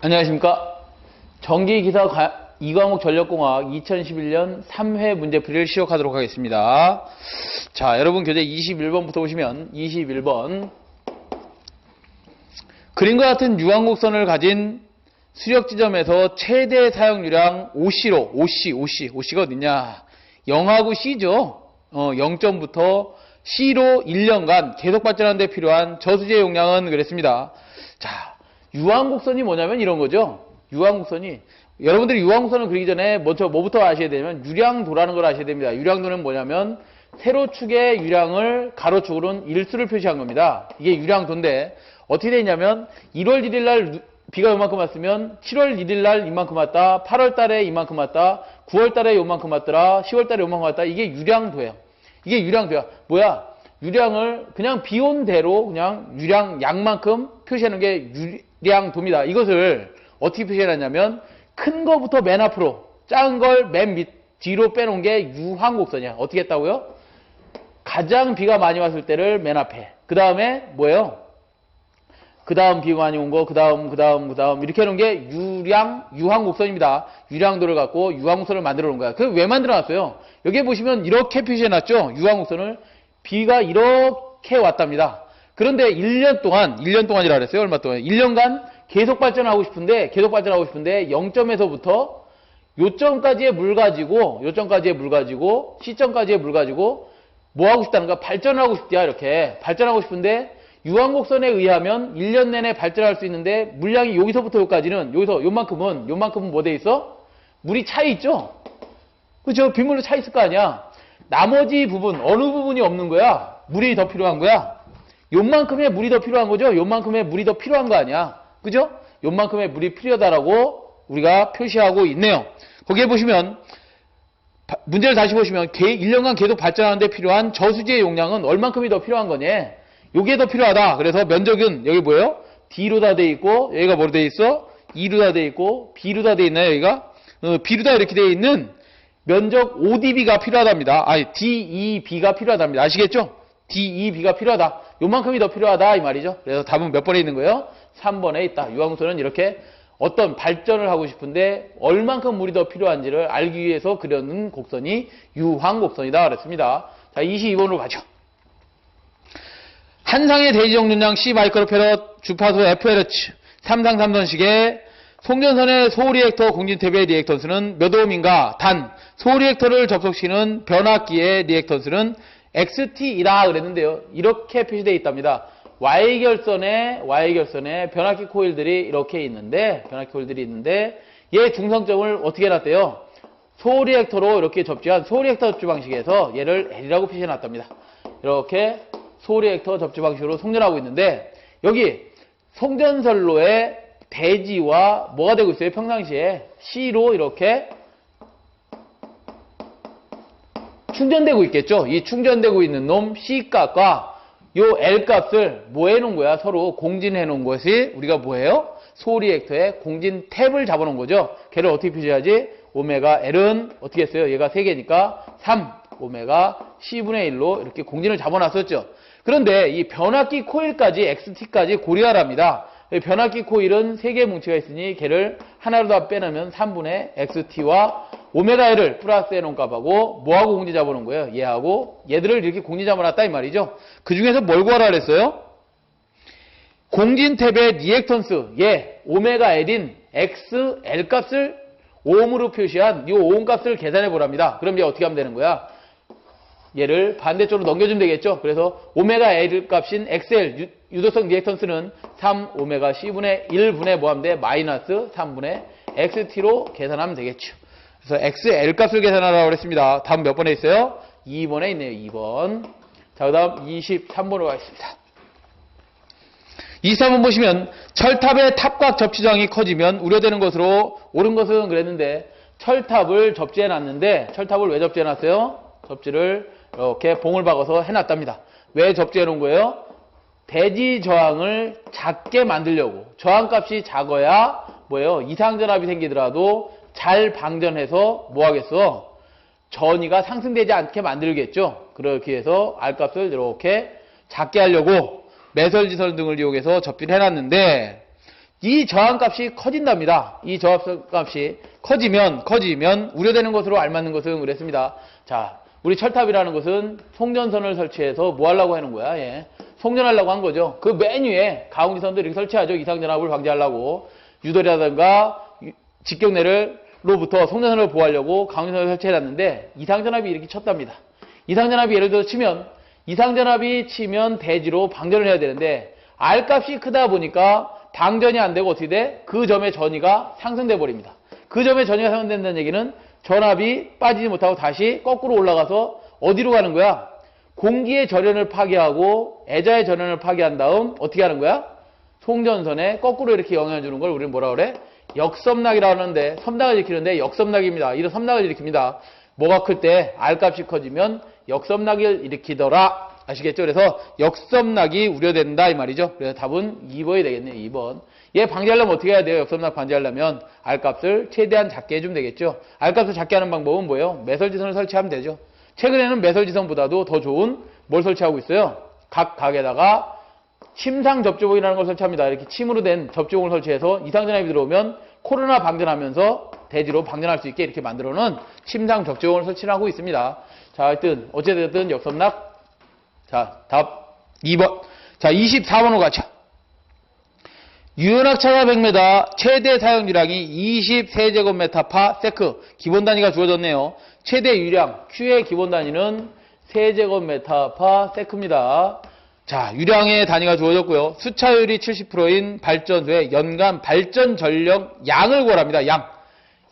안녕하십니까. 전기기사 2과목 전력공학 2011년 3회 문제풀이를 시작하도록 하겠습니다. 자, 여러분 교재 21번부터 보시면 21번 그림과 같은 유황곡선을 가진 수력 지점에서 최대 사용유량 5C가 어딨냐? 0하고 C죠. 0점부터 C로 1년간 계속 발전하는 데 필요한 저수지의 용량은 그랬습니다. 자, 유황곡선이 뭐냐면 이런 거죠. 유황곡선이 여러분들이 유황곡선을 그리기 전에 뭐부터 아셔야 되냐면 유량도라는 걸 아셔야 됩니다. 유량도는 뭐냐면 세로축의 유량을 가로축으로는 일수를 표시한 겁니다. 이게 유량도인데 어떻게 되냐면 1월 1일 날 비가 요만큼 왔으면 7월 1일 날 이만큼 왔다, 8월 달에 이만큼 왔다, 9월 달에 요만큼 왔더라, 10월 달에 요만큼 왔다. 이게 유량도예요. 이게 유량도야. 뭐야? 유량을 그냥 비온 대로 그냥 유량 양만큼 표시하는 게 유량도입니다. 이것을 어떻게 표시해놨냐면 큰 거부터 맨 앞으로 작은 걸 맨 밑 뒤로 빼놓은 게 유황곡선이야. 어떻게 했다고요? 가장 비가 많이 왔을 때를 맨 앞에. 그 다음에 뭐예요? 그 다음 비가 많이 온 거, 그 다음 이렇게 해놓은 게 유황곡선입니다. 유량도를 갖고 유황곡선을 만들어 놓은 거야. 그걸 왜 만들어 놨어요? 여기 보시면 이렇게 표시해놨죠. 유황곡선을. 비가 이렇게 왔답니다. 그런데 1년 동안이라 그랬어요. 얼마 동안? 1년간 계속 발전하고 싶은데 0점에서부터 요점까지의 물 가지고 시점까지의 물 가지고 뭐 하고 싶다는 거야? 발전하고 싶대요. 이렇게 발전하고 싶은데 유황곡선에 의하면 1년 내내 발전할 수 있는데 물량이 여기서부터 여기까지는 요만큼은 뭐 돼 있어? 물이 차 있죠? 그렇죠? 빗물로 차 있을 거 아니야. 나머지 부분 어느 부분이 없는 거야? 물이 더 필요한 거야? 요만큼의 물이 더 필요한 거죠? 요만큼의 물이 더 필요한 거 아니야? 그죠? 요만큼의 물이 필요하다라고 우리가 표시하고 있네요. 거기에 보시면 문제를 다시 보시면 1년간 계속 발전하는 데 필요한 저수지의 용량은 얼만큼이 더 필요한 거니? 요게 더 필요하다. 그래서 면적은 여기 뭐예요? D로 다 돼 있고 여기가 뭐로 돼 있어? E로 다 돼 있고 B로 다 돼 있나요? 여기가? B로 다 이렇게 돼 있는 면적 ODB가 필요하답니다. DEB가 필요하답니다. 아시겠죠? DEB가 필요하다. 요만큼이 더 필요하다 이 말이죠. 그래서 답은 몇 번에 있는 거예요? 3번에 있다. 유황곡선은 이렇게 어떤 발전을 하고 싶은데 얼만큼 물이 더 필요한지를 알기 위해서 그려놓은 곡선이 유황곡선이다 그랬습니다. 자, 22번으로 가죠. 한 상의 대지 정류량 C 마이크로페럿 주파수 FLH 3상 3선식의 송전선의 소리액터 공진탭의 리액턴스는 몇 오음인가? 단 소리액터를 접속시키는 변압기의 리액턴스는 XT이다 그랬는데요. 이렇게 표시되어 있답니다. Y결선에 변압기 코일들이 이렇게 있는데 얘 중성점을 어떻게 해놨대요? 소리액터로 이렇게 접지한 소리액터 접지 방식에서 얘를 L이라고 표시해놨답니다. 이렇게 소리액터 접지 방식으로 송전하고 있는데 여기 송전선로의 대지와 뭐가 되고 있어요? 평상시에 C로 이렇게 충전되고 있겠죠? 이 충전되고 있는 놈 C값과 요 L값을 뭐 해놓은 거야? 서로 공진해 놓은 것이 우리가 뭐예요? 소리액터의 공진 탭을 잡아놓은 거죠. 걔를 어떻게 표시하지? 오메가 L은 어떻게 했어요? 얘가 3개니까 3 오메가 C분의 1로 이렇게 공진을 잡아놨었죠. 그런데 이 변압기 코일까지 XT까지 고려하랍니다. 변압기 코일은 3개의 뭉치가 있으니 걔를 하나로 다 빼놓으면 3분의 XT와 오메가 L을 플러스 해놓은 값하고 뭐하고 공지 잡아놓은 거예요? 얘하고 얘들을 이렇게 공지 잡아놨다 이 말이죠. 그 중에서 뭘 구하라 그랬어요? 공진 탭의 리액턴스 얘 오메가 L인 XL 값을 오음으로 표시한 이 오음 값을 계산해 보랍니다. 그럼 얘 어떻게 하면 되는 거야? 얘를 반대쪽으로 넘겨주면 되겠죠. 그래서 오메가 L 값인 XL 유도성 리액턴스는 3 오메가 C분의 1분의 뭐 하면 돼? 마이너스 3분의 XT로 계산하면 되겠죠. 그래서 XL 값을 계산하라고 그랬습니다. 다음 몇 번에 있어요? 2번에 있네요. 2번. 자, 그 다음 23번으로 가겠습니다. 23번 보시면 철탑의 탑각 접지장이 커지면 우려되는 것으로 옳은 것은 그랬는데 철탑을 접지해 놨는데 철탑을 왜 접지해 놨어요? 접지를 이렇게 봉을 박아서 해놨답니다. 왜 접지해 놓은 거예요? 대지 저항을 작게 만들려고. 저항값이 작아야 뭐예요? 이상전압이 생기더라도 잘 방전해서 뭐 하겠어? 전위가 상승되지 않게 만들겠죠. 그렇게 해서 R값을 이렇게 작게 하려고 매설지설 등을 이용해서 접지를 해놨는데 이 저항값이 커진답니다. 이 저항값이 커지면 우려되는 것으로 알맞는 것은 그랬습니다. 자, 우리 철탑이라는 것은 송전선을 설치해서 뭐 하려고 하는 거야? 예. 송전하려고 한 거죠. 그 맨 위에 가공지선도 이렇게 설치하죠. 이상전압을 방지하려고. 유도리라든가 직경내로부터 송전선을 보호하려고 가공지선을 설치해놨는데 이상전압이 이렇게 쳤답니다. 이상전압이 예를 들어 이상전압이 치면 대지로 방전을 해야 되는데 R값이 크다 보니까 방전이 안 되고 어떻게 돼? 그 점의 전위가 상승돼 버립니다. 그 점의 전위가 상승된다는 얘기는 전압이 빠지지 못하고 다시 거꾸로 올라가서 어디로 가는 거야? 공기의 절연을 파괴하고 애자의 절연을 파괴한 다음 어떻게 하는 거야? 송전선에 거꾸로 이렇게 영향을 주는 걸 우리는 뭐라 그래? 역섬락이라고 하는데 섬락을 일으키는데 역섬락입니다. 이런 섬락을 일으킵니다. 뭐가 클 때 R값이 커지면 역섬락을 일으키더라. 아시겠죠? 그래서 역섬락이 우려된다 이 말이죠. 그래서 답은 2번이 되겠네요. 2번. 얘 방지하려면 어떻게 해야 돼요? 역섬락 방지하려면 R값을 최대한 작게 해주면 되겠죠. R값을 작게 하는 방법은 뭐예요? 매설지선을 설치하면 되죠. 최근에는 매설지선보다도 더 좋은 뭘 설치하고 있어요? 각 각에다가 침상 접조봉이라는 걸 설치합니다. 이렇게 침으로 된 접조봉을 설치해서 이상전압이 들어오면 코로나 방전하면서 대지로 방전할 수 있게 이렇게 만들어놓은 침상 접조봉을 설치하고 있습니다. 자, 하여튼 어쨌든 역섬락. 자, 답 2번. 자, 24번으로 가죠. 유연학차가 100m, 최대 사용유량이 20세제곱미터/세크. 기본 단위가 주어졌네요. 최대 유량, Q의 기본 단위는 세제곱미터/세크입니다. 자, 유량의 단위가 주어졌고요. 수차율이 70%인 발전소의 연간 발전 전력 양을 구하랍니다.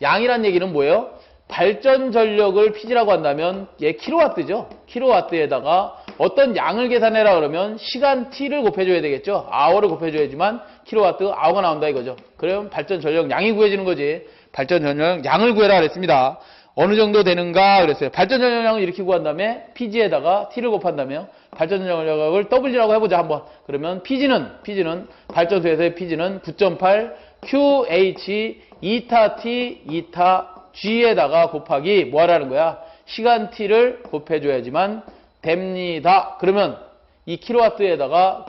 양이란 얘기는 뭐예요? 발전 전력을 Pg라고 한다면 얘 킬로와트죠. 킬로와트에다가 어떤 양을 계산해라 그러면 시간 T를 곱해줘야 되겠죠. 아워를 곱해줘야지만 킬로와트 아워가 나온다 이거죠. 그러면 발전 전력 양이 구해지는 거지. 발전 전력 양을 구해라 그랬습니다. 어느 정도 되는가 그랬어요. 발전 전력 양을 이렇게 구한 다음에 Pg에다가 T를 곱한다면 발전 전력을 W라고 해보자 한번. 그러면 Pg는 발전소에서의 Pg는 9.8 QH 이타 T 이타 G에다가 곱하기 뭐 하라는 거야? 시간 T를 곱해줘야지만 됩니다. 그러면 이 킬로와트에다가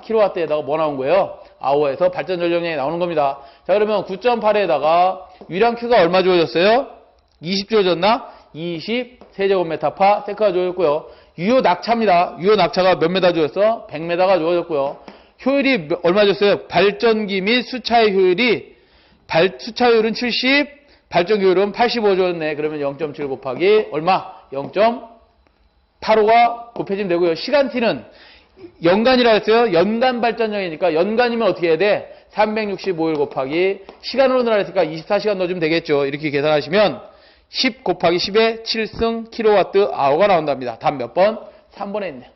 뭐 나온 거예요? 아워에서 발전 전력량이 나오는 겁니다. 자, 그러면 9.8에다가 유량 Q가 얼마 주어졌어요? 20 주어졌나? 20 세제곱미터/세크가 주어졌고요. 유효 낙차입니다. 유효 낙차가 몇 메다 주어졌어? 100m가 주어졌고요. 효율이 얼마 줬어요? 발전기 및 수차의 효율이 수차율은 70, 발전 효율은 85 줬네. 그러면 0.7 곱하기 얼마? 0.85가 곱해지면 되고요. 시간 T는 연간이라 했어요. 연간 발전량이니까 연간이면 어떻게 해야 돼? 365일 곱하기 시간으로 넣으라 했으니까 24시간 넣어주면 되겠죠. 이렇게 계산하시면 10 곱하기 10에 7승 킬로와트 아워가 나온답니다. 답 몇 번? 3번에 있네요.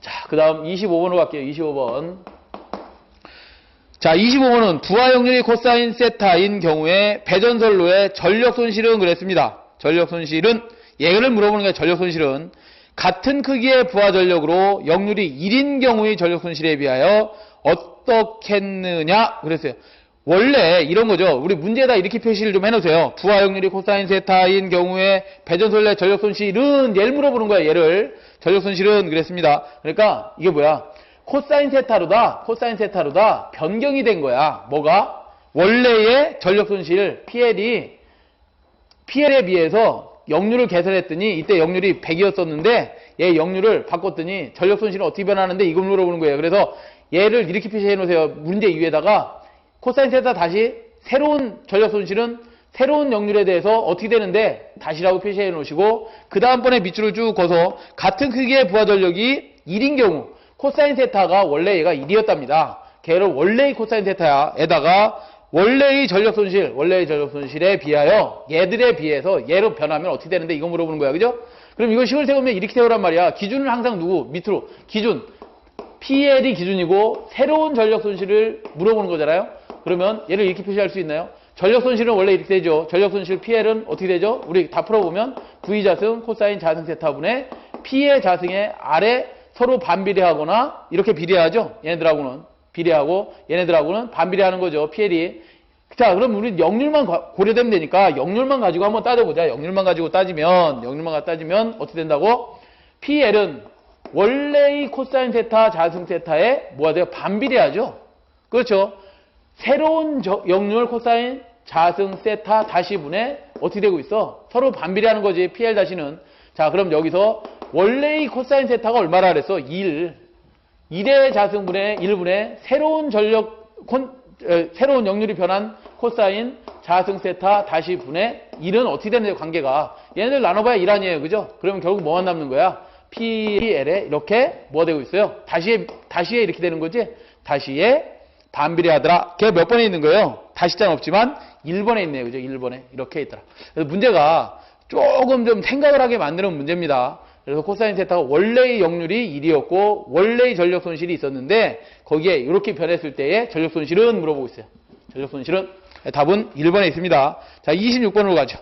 자, 그 다음 25번으로 갈게요. 25번. 자, 25번은 부하 역률이 코사인 세타인 경우에 배전선로의 전력 손실은 그랬습니다. 전력 손실은 얘를 물어보는 게 전력 손실은 같은 크기의 부하 전력으로 역률이 1인 경우의 전력 손실에 비하여 어떻겠느냐 그랬어요. 원래 이런 거죠. 우리 문제에다 이렇게 표시를 좀 해놓으세요. 부하 역률이 코사인 세타인 경우에 배전선로의 전력 손실은 얘를 물어보는 거야. 얘를 전력 손실은 그랬습니다. 그러니까 이게 뭐야? 코사인 세타로다 변경이 된 거야. 뭐가? 원래의 전력 손실 PL에 비해서 역률을 계산했더니 이때 역률이 100이었었는데 얘 역률을 바꿨더니 전력 손실은 어떻게 변하는데 이걸 물어보는 거예요. 그래서 얘를 이렇게 표시해 놓으세요. 문제 위에다가 코사인 세타 다시 새로운 전력 손실은 새로운 역률에 대해서 어떻게 되는데 다시라고 표시해 놓으시고 그 다음번에 밑줄을 쭉 그어서 같은 크기의 부하 전력이 1인 경우 코사인 세타가 원래 얘가 1이었답니다. 걔를 원래의 코사인 세타에다가 원래의 전력 손실에 비하여 얘들에 비해서 얘로 변하면 어떻게 되는데 이거 물어보는 거야. 그죠? 그럼 이거 식을 세우면 이렇게 세우란 말이야. 기준은 항상 누구? 밑으로. 기준. PL이 기준이고 새로운 전력 손실을 물어보는 거잖아요. 그러면 얘를 이렇게 표시할 수 있나요? 전력 손실은 원래 이렇게 되죠. 전력 손실 PL은 어떻게 되죠? 우리 다 풀어보면 V자승 코사인 자승 세타분의 P의 자승의 아래 서로 반비례하거나 이렇게 비례하죠. 얘네들하고는 비례하고 얘네들하고는 반비례하는 거죠. PL이. 자, 그럼 우리 역률만 고려되면 되니까 역률만 가지고 한번 따져보자. 역률만 가지고 따지면 어떻게 된다고? PL은 원래의 코사인 세타 자승 세타에 뭐가 돼요? 반비례하죠. 그렇죠. 새로운 역률 코사인 자승 세타 다시 분의 어떻게 되고 있어? 서로 반비례하는 거지. PL 다시는. 자, 그럼 여기서 원래의 코사인 세타가 얼마라 그랬어? 1. 1의 자승분의 1분의 새로운 역률이 변한 코사인 자승 세타 다시 분의 1은 어떻게 되는지 관계가. 얘네들 나눠봐야 1 아니에요. 그죠? 그러면 결국 뭐만 남는 거야? PL에 이렇게 뭐가 되고 있어요? 다시에 이렇게 되는 거지? 다시에 반비례하더라. 걔 몇 번에 있는 거예요? 다시자는 없지만 1번에 있네요. 그죠? 1번에. 이렇게 있더라. 그래서 문제가 조금 좀 생각을 하게 만드는 문제입니다. 그래서 코사인 세타가 원래의 역률이 1이었고 원래의 전력 손실이 있었는데 거기에 이렇게 변했을 때의 전력 손실은 물어보고 있어요. 전력 손실은 답은 1번에 있습니다. 자, 26번으로 가죠.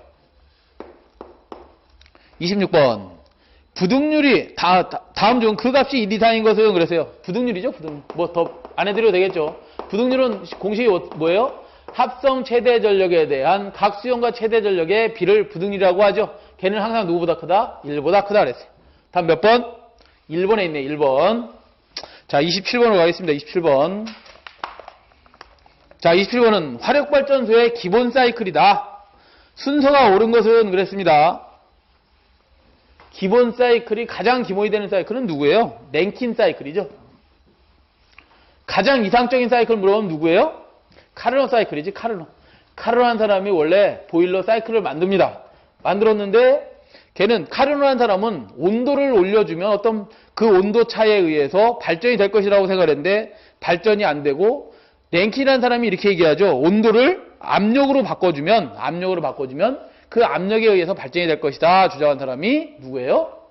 26번. 부등률이 다음 중 그 값이 1 이상인 것은 그랬어요. 부등률이죠. 부등률. 뭐 더 안 해드려도 되겠죠. 부등률은 공식이 뭐예요? 합성 최대 전력에 대한 각 수용과 최대 전력의 비를 부등률이라고 하죠. 걔는 항상 누구보다 크다? 1보다 크다 그랬어요. 다음 몇 번? 1번에 있네. 1번. 자, 27번으로 가겠습니다. 27번. 자, 27번은 화력발전소의 기본 사이클이다. 순서가 옳은 것은 그랬습니다. 기본 사이클이 가장 기본이 되는 사이클은 누구예요? 랭킨 사이클이죠. 가장 이상적인 사이클 물어보면 누구예요? 카르노 사이클이지. 카르노라는 사람이 원래 보일러 사이클을 만듭니다. 만들었는데 걔는 카르노라는 사람은 온도를 올려주면 어떤 그 온도 차에 의해서 발전이 될 것이라고 생각했는데 발전이 안 되고, 랭킨이라는 사람이 이렇게 얘기하죠. 온도를 압력으로 바꿔주면 그 압력에 의해서 발전이 될 것이다 주장한 사람이 누구예요?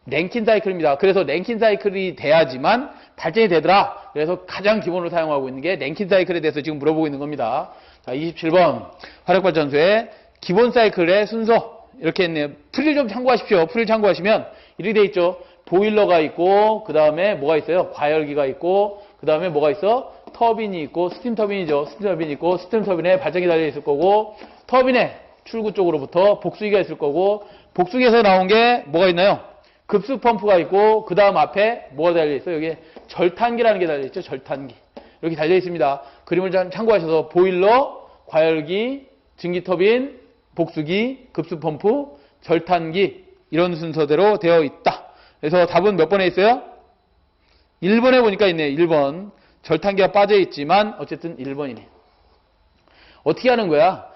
랭킨 사이클입니다. 그래서 랭킨 사이클이 돼야지만 발전이 되더라. 그래서 가장 기본으로 사용하고 있는 게 랭킨 사이클에 대해서 지금 물어보고 있는 겁니다. 자, 27번 화력발전소의 기본 사이클의 순서 이렇게 했네요. 풀이를 좀 참고하십시오. 풀이를 참고하시면 이렇게 돼 있죠. 보일러가 있고 그 다음에 뭐가 있어요? 과열기가 있고 그 다음에 뭐가 있어? 터빈이 있고 스팀 터빈이죠. 스팀 터빈이 있고 스팀 터빈에 발전기 달려 있을 거고 터빈에 출구 쪽으로부터 복수기가 있을 거고 복수기에서 나온 게 뭐가 있나요? 급수 펌프가 있고 그 다음 앞에 뭐가 달려 있어요? 여기 절탄기라는 게 달려 있죠. 절탄기. 이렇게 달려 있습니다. 그림을 참고하셔서 보일러, 과열기, 증기터빈, 복수기, 급수 펌프, 절탄기 이런 순서대로 되어 있다. 그래서 답은 몇 번에 있어요? 1번에 보니까 있네요. 1번. 절탄기가 빠져 있지만 어쨌든 1번이네. 어떻게 하는 거야?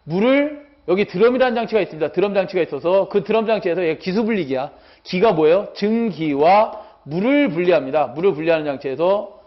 물을 여기 드럼이라는 장치가 있습니다. 드럼 장치가 있어서 그 드럼 장치에서 기수 분리기야. 기가 뭐예요? 증기와 물을 분리합니다. 물을 분리하는 장치에서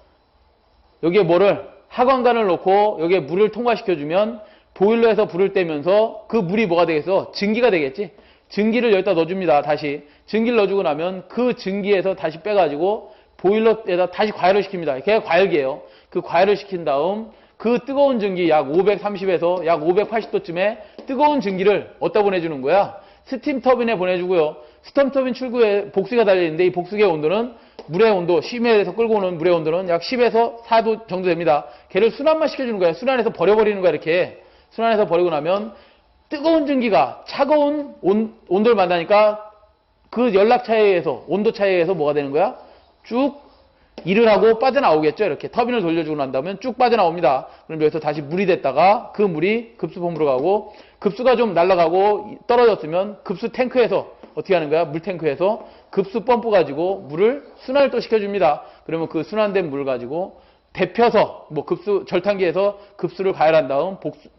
여기에 뭐를 하관관을 놓고 여기에 물을 통과시켜주면 보일러에서 불을 떼면서 그 물이 뭐가 되겠어? 증기가 되겠지? 증기를 여기다 넣어줍니다. 다시 증기를 넣어주고 나면 그 증기에서 다시 빼가지고 보일러에다 다시 과열을 시킵니다. 그게 과열기예요. 그 과열을 시킨 다음 그 뜨거운 증기 약 530에서 약 580도쯤에 뜨거운 증기를 어디다 보내주는 거야? 스팀 터빈에 보내주고요. 스팀 터빈 출구에 복수기가 달려있는데 이 복수기의 온도는 물의 온도 10m에서 끌고 오는 물의 온도는 약 10에서 4도 정도 됩니다. 걔를 순환만 시켜주는 거야. 순환해서 버려버리는 거야. 이렇게 순환해서 버리고 나면 뜨거운 증기가 차가운 온도를 만나니까 그 연락차에 의해서 온도 차에 의해서 뭐가 되는 거야? 쭉 일을 하고 빠져나오겠죠. 이렇게 터빈을 돌려주고 난 다음에 쭉 빠져나옵니다. 그럼 여기서 다시 물이 됐다가 그 물이 급수 펌프로 가고 급수가 좀 날아가고 떨어졌으면 급수 탱크에서 어떻게 하는 거야? 물 탱크에서 급수 펌프 가지고 물을 순환을 또 시켜줍니다. 그러면 그 순환된 물 가지고 데펴서 뭐 급수 절탄기에서 급수를 가열한 다음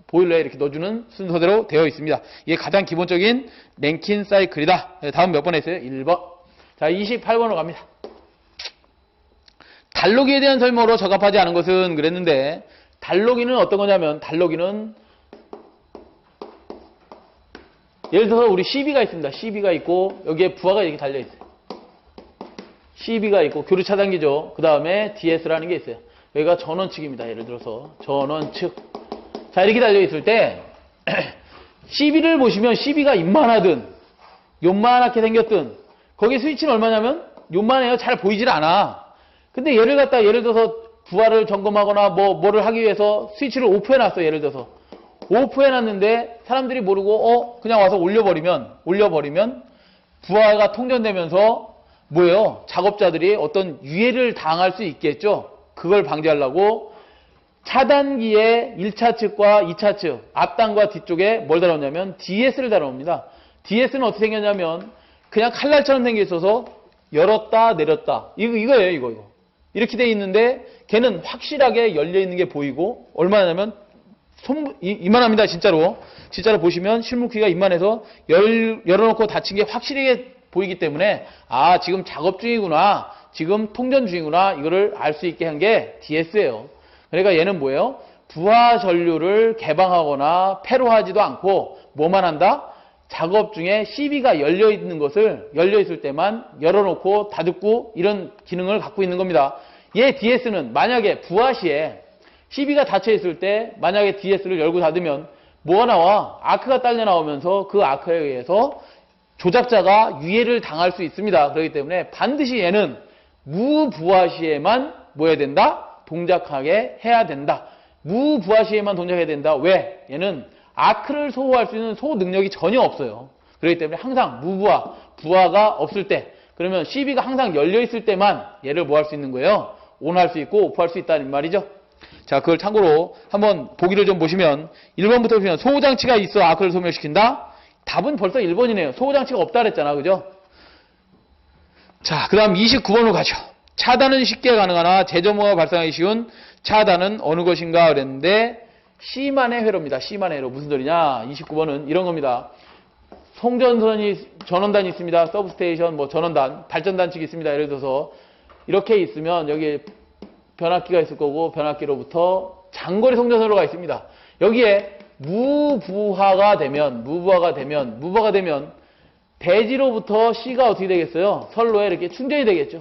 보일러에 이렇게 넣어주는 순서대로 되어 있습니다. 이게 가장 기본적인 랭킨 사이클이다. 다음 몇 번 했어요? 1번. 자, 28번으로 갑니다. 달로기에 대한 설명으로 적합하지 않은 것은 그랬는데 달로기는 어떤 거냐면 달로기는 예를 들어서 우리 CB가 있습니다. CB가 있고 여기에 부하가 이렇게 달려있어요. CB가 있고 교류 차단기죠. 그 다음에 DS라는 게 있어요. 여기가 전원측입니다. 예를 들어서 전원측. 자, 이렇게 달려있을 때 CB를 보시면 CB가 이만하든 요만하게 생겼든 거기 스위치는 얼마냐면 요만해요. 잘 보이질 않아. 근데 예를 들어서 부하를 점검하거나 뭐를 하기 위해서 스위치를 오프해놨어. 예를 들어서 오프해놨는데 사람들이 모르고 그냥 와서 올려버리면 부하가 통전되면서 뭐예요? 작업자들이 어떤 유해를 당할 수 있겠죠. 그걸 방지하려고 차단기의 1차 측과 2차 측, 앞단과 뒤쪽에 뭘 달아놓냐면 DS를 달아놓습니다. DS는 어떻게 생겼냐면 그냥 칼날처럼 생겨 있어서 열었다 내렸다. 이거예요, 이거. 이렇게 돼 있는데 걔는 확실하게 열려 있는 게 보이고 얼마냐면 이만합니다, 진짜로. 진짜로 보시면 실물 크기가 이만해서 열어놓고 닫힌 게 확실하게 보이기 때문에 아, 지금 작업 중이구나. 지금 통전 중이구나. 이거를 알 수 있게 한 게 DS예요. 그러니까 얘는 뭐예요? 부하 전류를 개방하거나 폐로하지도 않고 뭐만 한다? 작업 중에 CB가 열려있을 때만 열어놓고 닫고 이런 기능을 갖고 있는 겁니다. 얘 DS는 만약에 부하 시에 CB가 닫혀있을 때 만약에 DS를 열고 닫으면 뭐가 나와? 아크가 딸려 나오면서 그 아크에 의해서 조작자가 유해를 당할 수 있습니다. 그렇기 때문에 반드시 얘는 무부하 시에만 뭐 해야 된다? 동작하게 해야 된다. 무부하 시에만 동작해야 된다. 왜? 얘는 아크를 소호할 수 있는 소호 능력이 전혀 없어요. 그렇기 때문에 항상 무부하, 부하가 없을 때 그러면 CB가 항상 열려있을 때만 얘를 뭐 할 수 있는 거예요? 온할 수 있고 오프할 수 있다는 말이죠. 자, 그걸 참고로 한번 보기를 좀 보시면 1번부터 보시면 소호장치가 있어 아크를 소멸시킨다? 답은 벌써 1번이네요. 소호장치가 없다 그랬잖아. 그죠? 자, 그 다음 29번으로 가죠. 차단은 쉽게 가능하나 재점호가 발생하기 쉬운 차단은 어느 것인가 그랬는데 C만의 회로입니다. C만의 회로. 무슨 소리냐? 29번은 이런 겁니다. 전원단이 있습니다. 서브스테이션, 뭐 전원단, 발전단축이 있습니다. 예를 들어서 이렇게 있으면 여기 변압기가 있을 거고 변압기로부터 장거리 송전선로가 있습니다. 여기에 무부하가 되면 대지로부터 C가 어떻게 되겠어요? 선로에 이렇게 충전이 되겠죠.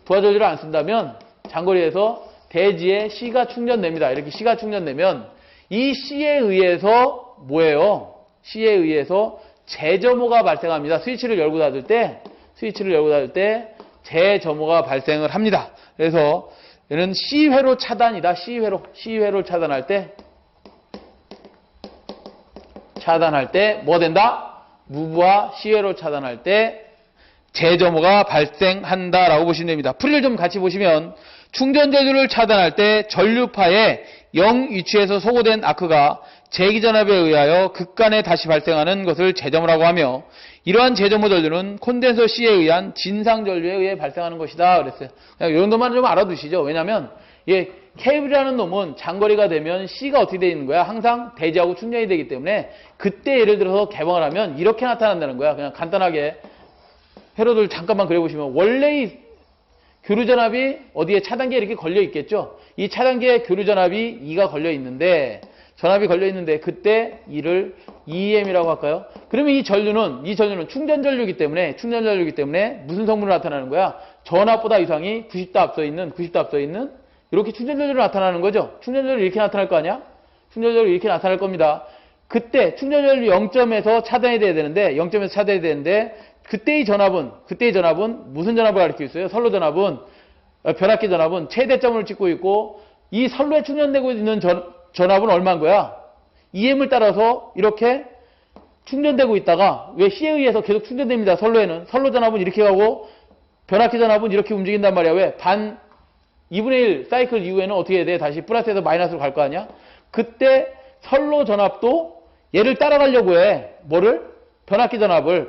부하 전류를 안 쓴다면 장거리에서 대지에 C가 충전됩니다. 이렇게 C가 충전되면 이 C에 의해서 뭐예요? C에 의해서 재점호가 발생합니다. 스위치를 열고 닫을 때 재점호가 발생을 합니다. 그래서 얘는 C회로 차단이다. C회로 차단할 때 뭐 된다? 무부하 C회로 차단할 때 재점호가 발생한다라고 보시면 됩니다. 풀이를 좀 같이 보시면 충전 전류를 차단할 때 전류파의 0 위치에서 소거된 아크가 재기전압에 의하여 극간에 다시 발생하는 것을 재점호라고 하며 이러한 재점호 전류는 콘덴서 C에 의한 진상 전류에 의해 발생하는 것이다 그랬어요. 그냥 이 정도만 좀 알아두시죠. 왜냐하면 케이블이라는 놈은 장거리가 되면 C가 어떻게 되어 있는 거야? 항상 대지하고 충전이 되기 때문에 그때 예를 들어서 개방을 하면 이렇게 나타난다는 거야. 그냥 간단하게 회로들 잠깐만 그려보시면 원래 이 교류전압이 어디에 차단기에 이렇게 걸려 있겠죠. 이 차단기에 교류전압이 2가 걸려 있는데 전압이 걸려 있는데 그때 이를 EM이라고 할까요? 그러면 이 전류는 충전 전류이기 때문에 무슨 성분으로 나타나는 거야? 전압보다 이상이 90도 앞서 있는 이렇게 충전 전류로 나타나는 거죠. 충전 전류 이렇게 나타날 거 아니야? 충전 전류 이렇게 나타날 겁니다. 그때 충전 전류 0점에서 차단이 돼야 되는데 그때의 전압은 무슨 전압을 가리키고 있어요? 선로 전압은 변압기 전압은 최대점을 찍고 있고 이 선로에 충전되고 있는 전압은 얼마인 거야? EM을 따라서 이렇게 충전되고 있다가 왜 C에 의해서 계속 충전됩니다. 선로에는 선로 전압은 이렇게 가고 변압기 전압은 이렇게 움직인단 말이야. 왜? 2분의 1 사이클 이후에는 어떻게 해야 돼? 다시 플러스에서 마이너스로 갈 거 아니야? 그때 선로 전압도 얘를 따라가려고 해. 뭐를? 변압기 전압을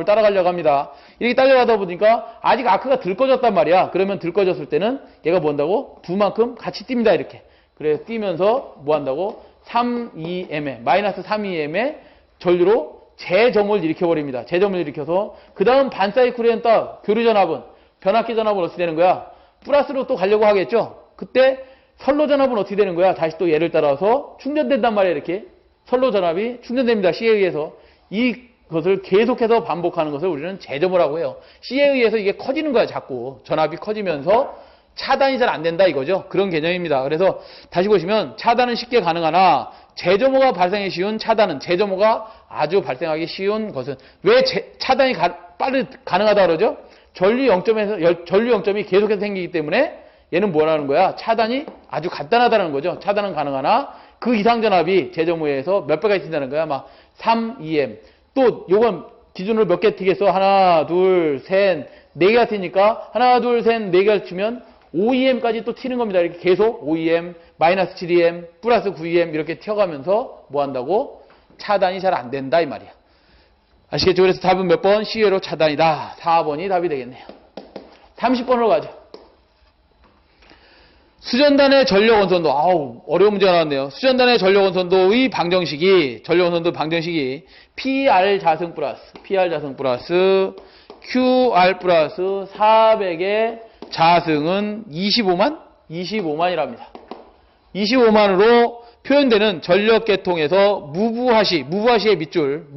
따라가려고 합니다. 이렇게 따라가다 보니까 아직 아크가 들꺼졌단 말이야. 그러면 들꺼졌을 때는 얘가 뭐 한다고? 두만큼 같이 뜁니다. 이렇게. 그래서 뛰면서 뭐 한다고? 3EM에 마이너스 3EM의 전류로 재점호를 일으켜버립니다. 재점호를 일으켜서 그 다음 반사이클에 따라 교류전압은 변압기 전압은 어떻게 되는 거야? 플러스로 또 가려고 하겠죠? 그때 선로 전압은 어떻게 되는 거야? 다시 또 얘를 따라서 충전된단 말이야. 이렇게. 선로 전압이 충전됩니다. C에 의해서. 이것을 계속해서 반복하는 것을 우리는 재점호라고 해요. C에 의해서 이게 커지는 거야. 자꾸. 전압이 커지면서 차단이 잘 안 된다 이거죠. 그런 개념입니다. 그래서 다시 보시면 차단은 쉽게 가능하나 재점호가 발생하기 쉬운 차단은 재점호가 아주 발생하기 쉬운 것은 왜 차단이 빨리 가능하다 그러죠? 전류 0점이 계속해서 생기기 때문에 얘는 뭐라는 거야? 차단이 아주 간단하다는 거죠. 차단은 가능하나 그 이상 전압이 재점호에 의해서 몇 배가 있다는 거야. 막 3EM. 또 요건 기준으로 몇 개 튀겠어? 하나, 둘, 셋, 네 개가 튀니까 하나, 둘, 셋, 네 개를 치면 5EM까지 또 튀는 겁니다. 이렇게 계속 5EM, 마이너스 7EM, 플러스 9EM 이렇게 튀어가면서 뭐 한다고? 차단이 잘 안 된다 이 말이야. 아시겠죠? 그래서 답은 몇 번? C회로 차단이다. 4번이 답이 되겠네요. 30번으로 가죠. 수전단의 전력원선도, 아우, 어려운 문제가 나왔네요. 수전단의 전력원선도의 방정식이, 전력원선도 방정식이 PR 자승 플러스 QR 플러스 400의 자승은 25만? 25만이랍니다. 25만으로 표현되는 전력계통에서 무부하시의 밑줄,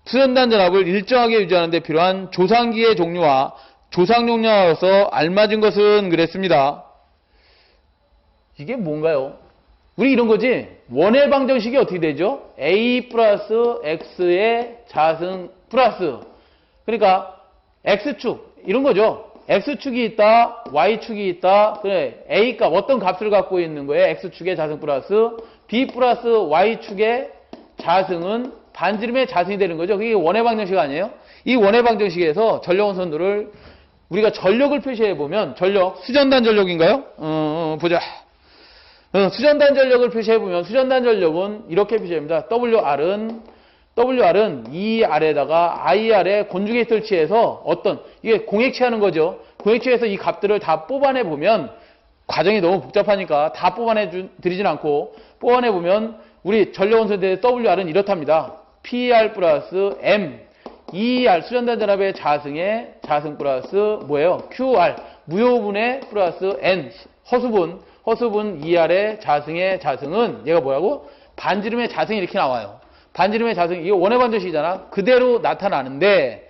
수전단 전압을 일정하게 유지하는 데 필요한 조상기의 종류와 조상 용량으로서 알맞은 것은 그랬습니다. 이게 뭔가요? 우리 이런 거지. 원의 방정식이 어떻게 되죠? A 플러스 X의 자승 플러스. 그러니까 X축 이런 거죠. X축이 있다, Y축이 있다. 그래, A값 어떤 값을 갖고 있는 거예요? X축의 자승 플러스 B 플러스 Y축의 자승은 반지름의 자승이 되는 거죠. 그게 원의 방정식 아니에요? 이 원의 방정식에서 전력원선도를 우리가 전력을 표시해보면, 수전단 전력인가요? 보자. 수전단 전력을 표시해보면, 수전단 전력은 이렇게 표시합니다. WR은 이 아래다가 IR에 곤주게이트를 취해서 이게 공액취하는 거죠. 공액취해서 이 값들을 다 뽑아내보면, 과정이 너무 복잡하니까 다 뽑아내드리진 않고, 뽑아내보면, 우리 전력원선도의 WR은 이렇답니다. PR 플러스 M. ER 수전단 전압의 자승의 자승 플러스 뭐예요? QR 무효분의 플러스 N 허수분 ER의 자승의 자승은 얘가 뭐라고? 반지름의 자승이 이렇게 나와요. 반지름의 자승 이게 원의 방정식이잖아. 그대로 나타나는데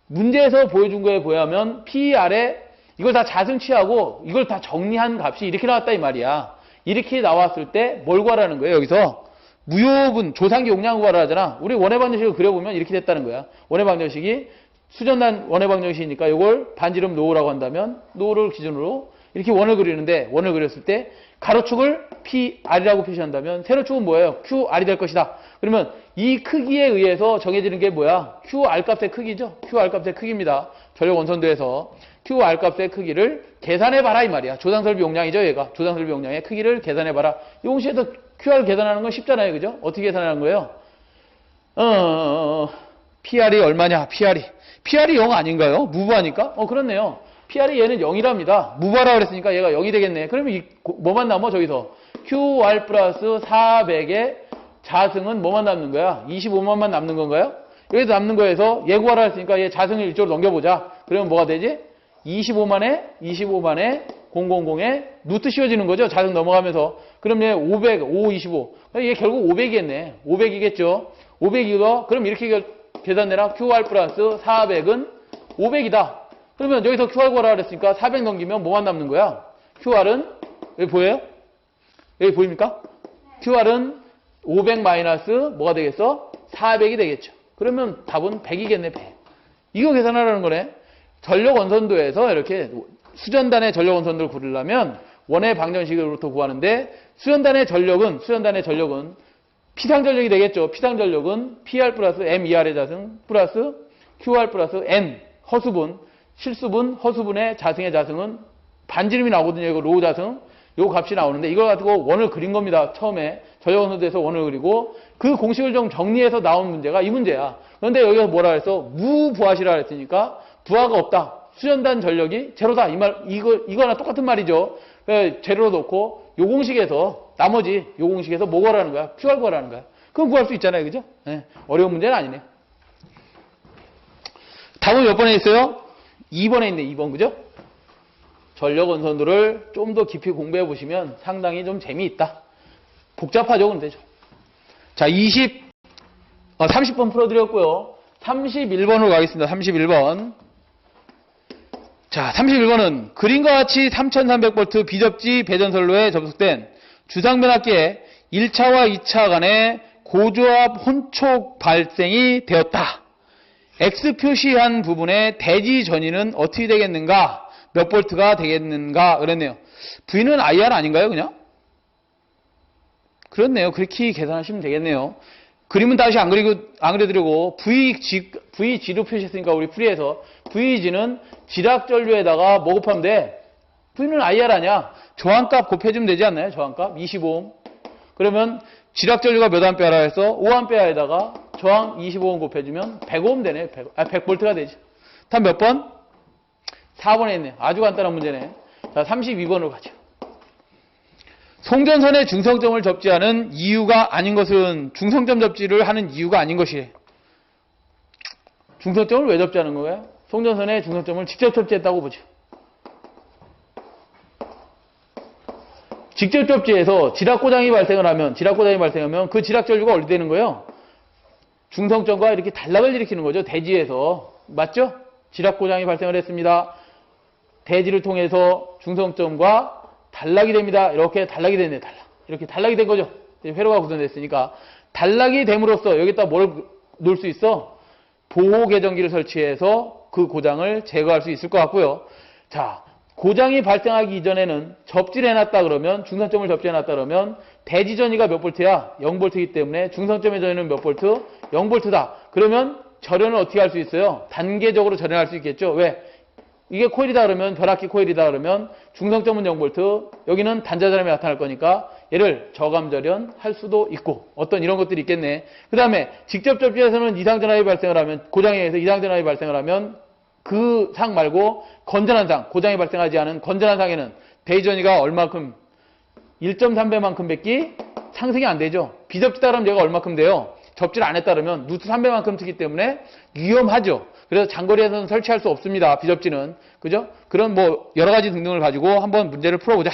문제에서 보여준 거에 보면 PR에 이걸 다 자승 취하고 이걸 다 정리한 값이 이렇게 나왔다 이 말이야. 이렇게 나왔을 때 뭘 구하라는 거예요? 여기서 무효분, 조상기 용량 구하라 하잖아. 우리 원의 방정식을 그려보면 이렇게 됐다는 거야. 원의 방정식이 수전단 원의 방정식이니까 이걸 반지름 노라고 한다면 노를 기준으로 이렇게 원을 그리는데 원을 그렸을 때 가로축을 PR이라고 표시한다면 세로축은 뭐예요? QR이 될 것이다. 그러면 이 크기에 의해서 정해지는 게 뭐야? QR 값의 크기죠. QR 값의 크기입니다. 전력 원선도에서 QR 값의 크기를 계산해봐라 이 말이야. 조상설비 용량이죠 얘가. 조상설비 용량의 크기를 계산해봐라. 이 공식에서 QR 계산하는 건 쉽잖아요. 그죠? 어떻게 계산하는 거예요? PR이 얼마냐? PR이 0 아닌가요? 무부하니까? 그렇네요. PR이 얘는 0이랍니다. 무부하라고 그랬으니까 얘가 0이 되겠네. 그러면 뭐만 남아? 저기서 QR 플러스 400의 자승은 뭐만 남는 거야? 25만만 남는 건가요? 여기서 남는 거에서 얘 구하라 했으니까 얘 자승을 이쪽으로 넘겨보자. 그러면 뭐가 되지? 25만에 000에 루트 씌워지는 거죠. 자승 넘어가면서. 그럼 얘 500, 5, 25. 얘 결국 500이겠네. 500이겠죠. 500이가 그럼 이렇게 계산내라. QR 플러스 400은 500이다. 그러면 여기서 QR 구하라 그랬으니까 400 넘기면 뭐만 남는 거야? QR은 여기 보여요? 여기 보입니까? QR은 500 마이너스 뭐가 되겠어? 400이 되겠죠. 그러면 답은 100이겠네. 100. 이거 계산하라는 거네. 전력 원선도에서 이렇게 수전단의 전력 원선도를 구하려면 원의 방정식으로부터 구하는데 수전단의 전력은 피상전력이 되겠죠. 피상전력은 PR 플러스 MER의 자승 플러스 QR 플러스 N 허수분 실수분 허수분의 자승의 자승은 반지름이 나오거든요. 이거 로우 자승 요 값이 나오는데 이걸 가지고 원을 그린 겁니다. 처음에 전력 원선도에서 원을 그리고 그 공식을 좀 정리해서 나온 문제가 이 문제야. 그런데 여기서 뭐라 그랬어? 무부하시라 그랬으니까 부하가 없다. 수전단 전력이 제로다. 이거나 똑같은 말이죠. 제로로 놓고 요 공식에서 나머지 요 공식에서 뭐 구하라는 거야? QR 구하라는 거야. 그럼 구할 수 있잖아요. 그죠? 네. 어려운 문제는 아니네. 답은 몇 번에 있어요? 2번에 있네. 2번. 그죠? 전력 원선도를 좀 더 깊이 공부해 보시면 상당히 좀 재미있다. 복잡하죠. 근데 자, 30번 풀어드렸고요. 31번으로 가겠습니다. 31번. 자, 31번은 그림과 같이 3300V 비접지 배전선로에 접속된 주상변압기에 1차와 2차 간의 고조압 혼촉 발생이 되었다. X 표시한 부분의 대지 전위는 어떻게 되겠는가? 몇 볼트가 되겠는가? 그랬네요. V는 IR 아닌가요, 그냥? 그렇네요. 그렇게 계산하시면 되겠네요. 그림은 다시 안 그려드리고 VG로 표시했으니까 우리 풀이해서 VG는 지락전류에다가 뭐 곱하면 돼? V는 IR 아니야. 저항값 곱해주면 되지 않나요? 저항값 25옴. 그러면 지락전류가 몇 암페어라 해서 5암페어에다가 저항 25옴 곱해주면 100옴 되네. 100볼트가 되지. 다음 몇 번? 4번에 있네. 아주 간단한 문제네. 자, 32번으로 가죠. 송전선의 중성점을 접지하는 이유가 아닌 것은 중성점 접지를 하는 이유가 아닌 것이래. 중성점을 왜 접지하는 거예요? 송전선의 중성점을 직접 접지했다고 보죠. 직접 접지해서 지락고장이 발생을 하면 그 지락전류가 어디 되는 거예요? 중성점과 이렇게 단락을 일으키는 거죠. 대지에서. 맞죠? 지락고장이 발생을 했습니다. 대지를 통해서 중성점과 단락이 됩니다. 이렇게 단락이 됐네. 이렇게 단락이 된 거죠. 회로가 구성됐으니까. 단락이 됨으로써 여기다 뭘 놓을 수 있어? 보호 계정기를 설치해서 그 고장을 제거할 수 있을 것 같고요. 자, 고장이 발생하기 이전에는 접지를 해놨다 그러면, 중성점을 접지해놨다 그러면 대지 전위가 몇 볼트야? 0볼트이기 때문에 중성점의 전위는 몇 볼트? 0볼트다. 그러면 절연을 어떻게 할 수 있어요? 단계적으로 절연할 수 있겠죠. 왜? 이게 코일이다 그러면, 변압기 코일이다 그러면 중성점은 0볼트, 여기는 단자전압이 나타날 거니까 얘를 저감절연 할 수도 있고, 어떤 이런 것들이 있겠네. 그 다음에 직접 접지에서는 이상전압이 발생을 하면, 고장에 의해서 이상전압이 발생을 하면 그 상 말고 건전한 상, 고장이 발생하지 않은 건전한 상에는 대지전위가 얼마큼, 1.3배만큼 밖에 상승이 안 되죠. 비접지다 그러면 얘가 얼마큼 돼요? 접지를 안 했다 그러면 루트 3배만큼 트기 때문에 위험하죠. 그래서 장거리에서는 설치할 수 없습니다. 비접지는. 그죠? 그런 뭐 여러 가지 등등을 가지고 한번 문제를 풀어보자.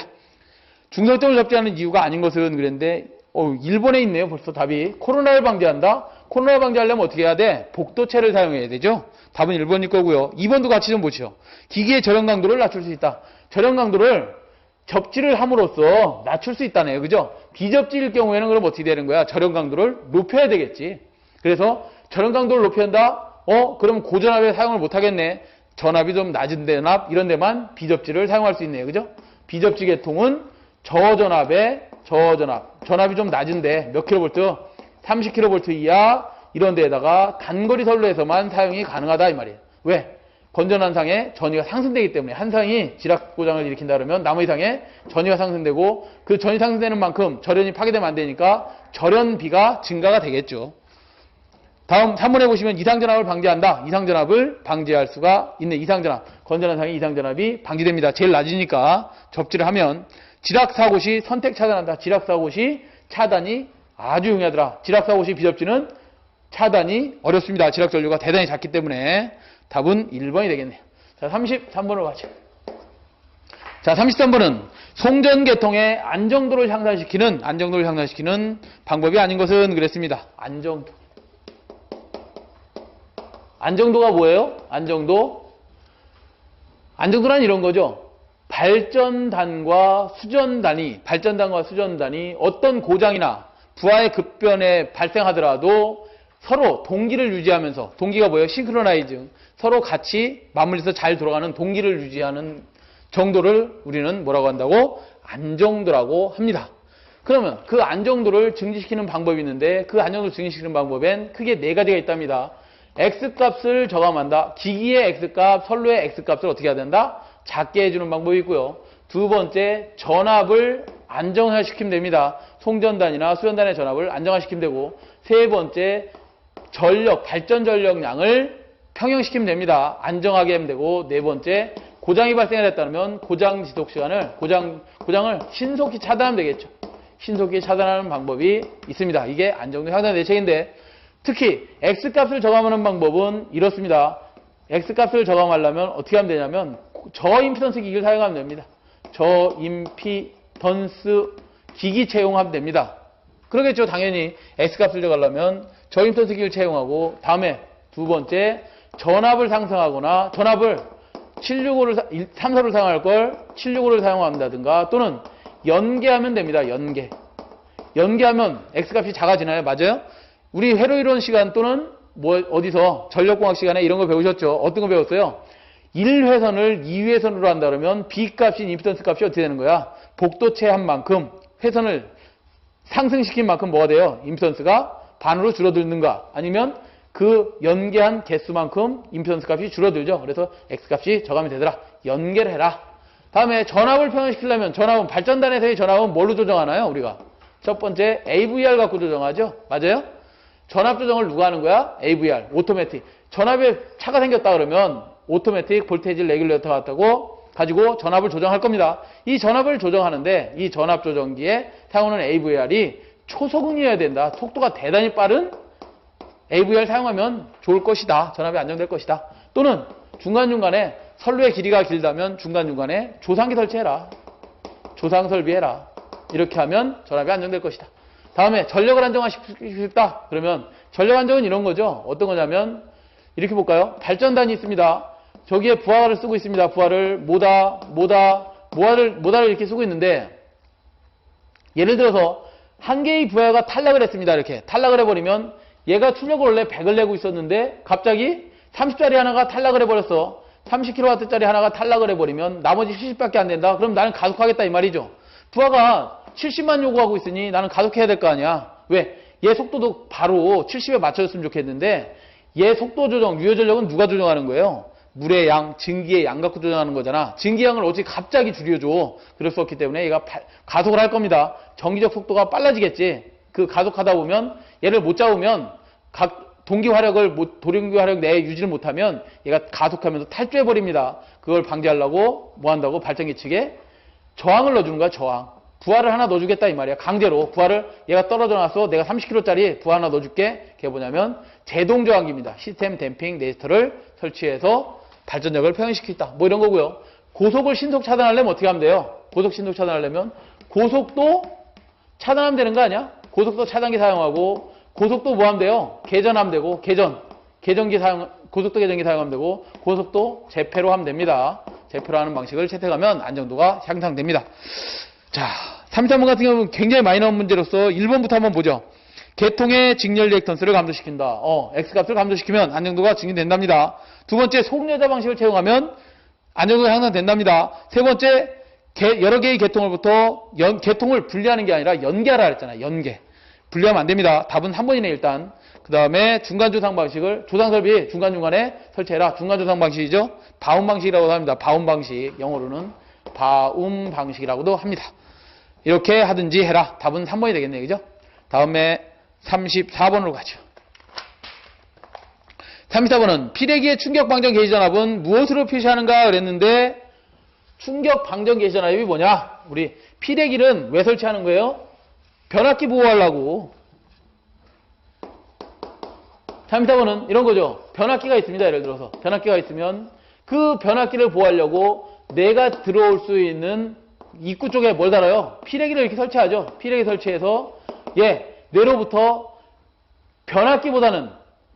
중성점을 접지하는 이유가 아닌 것은 그랬는데 1번에 있네요. 벌써 답이. 코로나를 방지한다? 코로나를 방지하려면 어떻게 해야 돼? 복도체를 사용해야 되죠. 답은 1번일 거고요. 2번도 같이 좀 보시죠. 기기의 절연 강도를 낮출 수 있다. 절연 강도를 접지를 함으로써 낮출 수 있다네요. 그죠? 비접지일 경우에는 그럼 어떻게 되는 거야? 절연 강도를 높여야 되겠지. 그래서 절연 강도를 높여야 한다? 그럼 고전압에 사용을 못 하겠네. 전압이 좀 낮은 대납 이런 데만 비접지를 사용할 수 있네요. 그죠? 비접지 계통은 전압이 좀 낮은데 몇 킬로볼트? 30킬로볼트 이하 이런 데에다가 단거리 선로에서만 사용이 가능하다 이 말이에요. 왜? 건전한 상에 전위가 상승되기 때문에 한 상이 지락 고장을 일으킨다 그러면 나머지 상에 전위가 상승되고 그 전위 상승되는 만큼 절연이 파괴되면 안 되니까 절연비가 증가가 되겠죠. 다음 3번에 보시면 이상전압을 방지한다. 이상전압을 방지할 수가 있네. 이상전압. 건전한 상에 이상전압이 방지됩니다. 제일 낮으니까 접지를 하면 지락사고 시 선택 차단한다. 지락사고 시 차단이 아주 용이하더라. 지락사고 시 비접지는 차단이 어렵습니다. 지락전류가 대단히 작기 때문에 답은 1번이 되겠네요. 자, 33번으로 가죠. 자, 33번은 송전계통의 안정도를 향상시키는 방법이 아닌 것은 그랬습니다. 안정도가 뭐예요? 안정도란 이런 거죠. 발전단과 수전단이 어떤 고장이나 부하의 급변에 발생하더라도 서로 동기를 유지하면서, 동기가 뭐예요? 싱크로나이즈. 서로 같이 맞물려서 잘 돌아가는 동기를 유지하는 정도를 우리는 뭐라고 한다고? 안정도라고 합니다. 그러면 그 안정도를 증지시키는 방법이 있는데 그 안정도를 증지시키는 방법엔 크게 4가지가 있답니다. X값을 저감한다. 기기의 X값, 선로의 X값을 어떻게 해야 된다? 작게 해주는 방법이 있고요. 두 번째, 전압을 안정화시키면 됩니다. 송전단이나 수전단의 전압을 안정화시키면 되고, 세 번째, 발전 전력량을 평형시키면 됩니다. 안정하게 하면 되고, 네 번째, 고장이 발생했다면 고장 지속 시간을, 고장을 신속히 차단하면 되겠죠. 신속히 차단하는 방법이 있습니다. 이게 안정도 향상 대책인데, 특히 X값을 저감하는 방법은 이렇습니다. X값을 저감하려면 어떻게 하면 되냐면 저임피던스 기기를 사용하면 됩니다. 저임피던스 기기 채용하면 됩니다. 그러겠죠. 당연히 X값을 저감하려면 저임피던스 기기를 채용하고, 다음에 두 번째, 전압을 상승하거나 전압을 3소를 사용할 걸 765를 사용한다든가, 또는 연계하면 됩니다. 연계하면 X값이 작아지나요? 맞아요? 우리 회로이론 시간 또는 어디서 전력공학 시간에 이런 거 배우셨죠? 어떤 거 배웠어요? 1회선을 2회선으로 한다 그러면 B값인 임피던스 값이 어떻게 되는 거야? 복도체 한 만큼, 회선을 상승시킨 만큼 뭐가 돼요? 임피던스가 반으로 줄어드는가? 아니면 그 연계한 개수만큼 임피던스 값이 줄어들죠. 그래서 X값이 저감이 되더라. 연계를 해라. 다음에 전압을 표현시키려면 전압은 발전단에서의 전압은 뭘로 조정하나요? 우리가 첫 번째 AVR 갖고 조정하죠. 맞아요? 전압 조정을 누가 하는 거야? AVR, 오토매틱. 전압에 차가 생겼다 그러면 오토매틱 볼테이지 레귤레이터 가지고 전압을 조정할 겁니다. 이 전압을 조정하는데 이 전압 조정기에 사용하는 AVR이 초속응이어야 된다. 속도가 대단히 빠른 AVR 사용하면 좋을 것이다. 전압이 안정될 것이다. 또는 중간중간에 선로의 길이가 길다면 중간중간에 조상기 설치해라. 조상 설비해라. 이렇게 하면 전압이 안정될 것이다. 다음에 전력을 안정화시키고 싶다. 그러면 전력 안정은 이런 거죠. 어떤 거냐면 이렇게 볼까요? 발전단이 있습니다. 저기에 부하를 쓰고 있습니다. 부하를 모다를 이렇게 쓰고 있는데 예를 들어서 한 개의 부하가 탈락을 했습니다. 이렇게 탈락을 해버리면 얘가 출력을 원래 100을 내고 있었는데 갑자기 30짜리 하나가 탈락을 해버렸어. 30kW짜리 하나가 탈락을 해버리면 나머지 70밖에 안 된다. 그럼 나는 가속하겠다 이 말이죠. 부하가 70만 요구하고 있으니 나는 가속해야 될 거 아니야. 왜? 얘 속도도 바로 70에 맞춰줬으면 좋겠는데 얘 속도 조정, 유효 전력은 누가 조정하는 거예요? 물의 양, 증기의 양 갖고 조정하는 거잖아. 증기양을 어떻게 갑자기 줄여줘. 그럴 수 없기 때문에 얘가 가속을 할 겁니다. 전기적 속도가 빨라지겠지. 그 가속하다 보면 얘를 못 잡으면 동기 화력을 내에 유지를 못하면 얘가 가속하면서 탈주해버립니다. 그걸 방지하려고 뭐 한다고? 발전기 측에 저항을 넣어주는 거야. 저항. 부하를 하나 넣어주겠다 이 말이야. 강제로 부하를 얘가 떨어져 나서 내가 30kg짜리 부하 하나 넣어줄게. 그게 뭐냐면 제동 저항기입니다. 시스템 댐핑 레지스터를 설치해서 발전력을 평행시키겠다. 뭐 이런 거고요. 고속을 신속 차단하려면 어떻게 하면 돼요? 고속 신속 차단하려면 고속도 차단하면 되는 거 아니야? 고속도 차단기 사용하고 고속도 뭐 하면 돼요? 개전하면 되고 고속도 개전기 사용하면 되고 고속도 재패로 하면 됩니다. 재패로 하는 방식을 채택하면 안정도가 향상됩니다. 자, 33번 같은 경우는 굉장히 많이 나온 문제로서 1번부터 한번 보죠. 계통의 직렬 리액턴스를 감소시킨다. X값을 감소시키면 안정도가 증진된답니다. 두 번째, 속여자 방식을 채용하면 안정도가 향상된답니다. 세 번째, 여러 개의 계통으로부터 계통을 분리하는 게 아니라 연계하라 했잖아요. 연계. 분리하면 안 됩니다. 답은 3번이네 일단. 그 다음에 중간조상 방식을 조상설비 중간중간에 설치해라. 중간조상 방식이죠. 바움 방식이라고 합니다. 바움 방식. 영어로는 바움 방식이라고도 합니다. 이렇게 하든지 해라. 답은 3번이 되겠네요. 그죠? 다음에 34번으로 가죠. 34번은 피레기의 충격방정 게이지전압은 무엇으로 표시하는가 그랬는데 충격방정 게이지전압이 뭐냐? 우리 피레기는 왜 설치하는 거예요? 변압기 보호하려고. 34번은 이런 거죠. 변압기가 있습니다. 예를 들어서 변압기가 있으면 그 변압기를 보호하려고 내가 들어올 수 있는 입구 쪽에 뭘 달아요? 피레기를 이렇게 설치하죠. 피레기 설치해서 뇌로부터 변압기보다는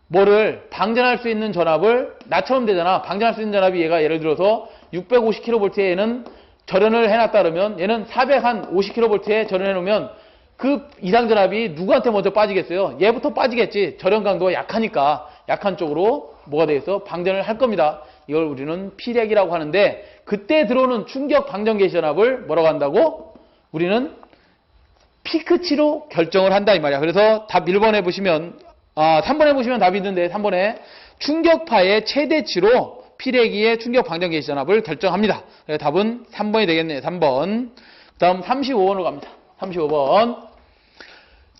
뭐를 방전할 수 있는 전압을 나처럼 되잖아. 방전할 수 있는 전압이 얘가 예를 들어서 650kV에 얘는 절연을 해놨다 그러면 얘는 450kV에 절연해 놓으면 그 이상 전압이 누구한테 먼저 빠지겠어요? 얘부터 빠지겠지. 절연 강도가 약하니까 약한 쪽으로 뭐가 되겠어? 방전을 할 겁니다. 이걸 우리는 피레기라고 하는데 그때 들어오는 충격 방전 게이지 전압을 뭐라고 한다고? 우리는 피크치로 결정을 한다 이 말이야. 그래서 답 1번에 보시면 3번에 보시면 답이 있는데 3번에 충격파의 최대치로 피레기의 충격 방전 게이지 전압을 결정합니다. 그래서 답은 3번이 되겠네요. 3번. 다음 35번으로 갑니다. 35번.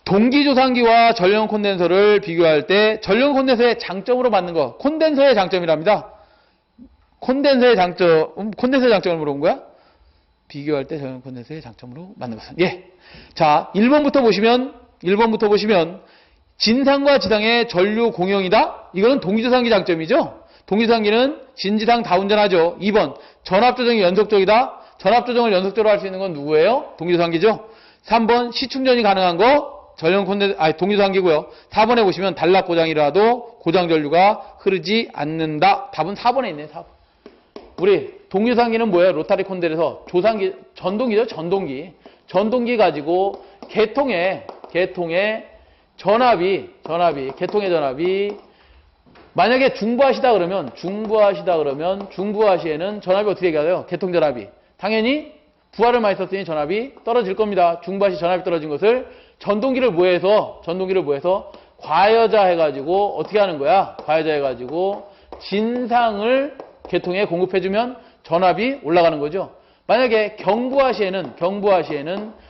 동기조상기와 전력 콘덴서를 비교할 때 전력 콘덴서의 장점으로 받는 거. 콘덴서의 장점이랍니다. 콘덴서의 장점을 물어본 거야? 비교할 때 전력 콘덴서의 장점으로 맞는 것은. 자, 1번부터 보시면 진상과 지상의 전류 공용이다. 이거는 동기조상기 장점이죠. 동기조상기는 진지상 다 운전하죠. 2번 전압 조정이 연속적이다. 전압 조정을 연속적으로 할 수 있는 건 누구예요? 동기조상기죠. 3번 시충전이 가능한 거 동기조상기고요. 4번에 보시면 단락 고장이라도 고장 전류가 흐르지 않는다. 답은 4번에 있네요. 4번. 우리 동기조상기는 뭐예요? 로타리 콘덴서 조상기 전동기죠. 전동기 가지고 계통의 전압이 만약에 중부하시다 그러면 중부하시에는 전압이 어떻게 가요? 계통 전압이 당연히 부하를 많이 썼으니 전압이 떨어질 겁니다. 중부하시 전압이 떨어진 것을 전동기를 뭐해서 과여자 해가지고 어떻게 하는 거야? 과여자 해가지고 진상을 계통에 공급해주면 전압이 올라가는 거죠. 만약에 경부하시에는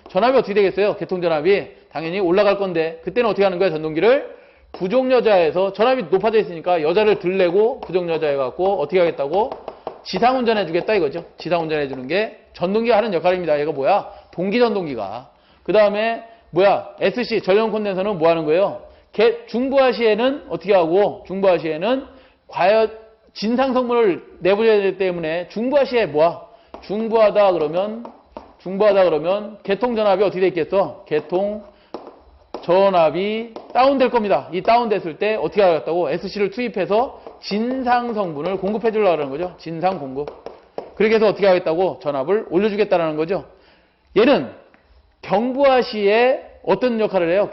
전압이 어떻게 되겠어요? 개통전압이 당연히 올라갈 건데 그때는 어떻게 하는 거야? 전동기를 부족여자에서 전압이 높아져 있으니까 여자를 들내고 부족여자 해갖고 어떻게 하겠다고? 지상운전 해주겠다 이거죠. 지상운전 해주는 게 전동기가 하는 역할입니다. 얘가 뭐야? 동기전동기가. 그 다음에 뭐야? SC 전력 콘덴서는 뭐 하는 거예요? 중부하시에는 어떻게 하고? 중부하시에는 과연 진상 성분을 내보내야 되기 때문에 중부하시에 뭐야? 중부하다 그러면 개통전압이 어떻게 돼 있겠어? 개통전압이 다운될 겁니다. 이 다운됐을 때 어떻게 하겠다고? SC를 투입해서 진상 성분을 공급해 주려고 하는 거죠. 진상 공급. 그렇게 해서 어떻게 하겠다고? 전압을 올려주겠다라는 거죠. 얘는 경부하시에 어떤 역할을 해요?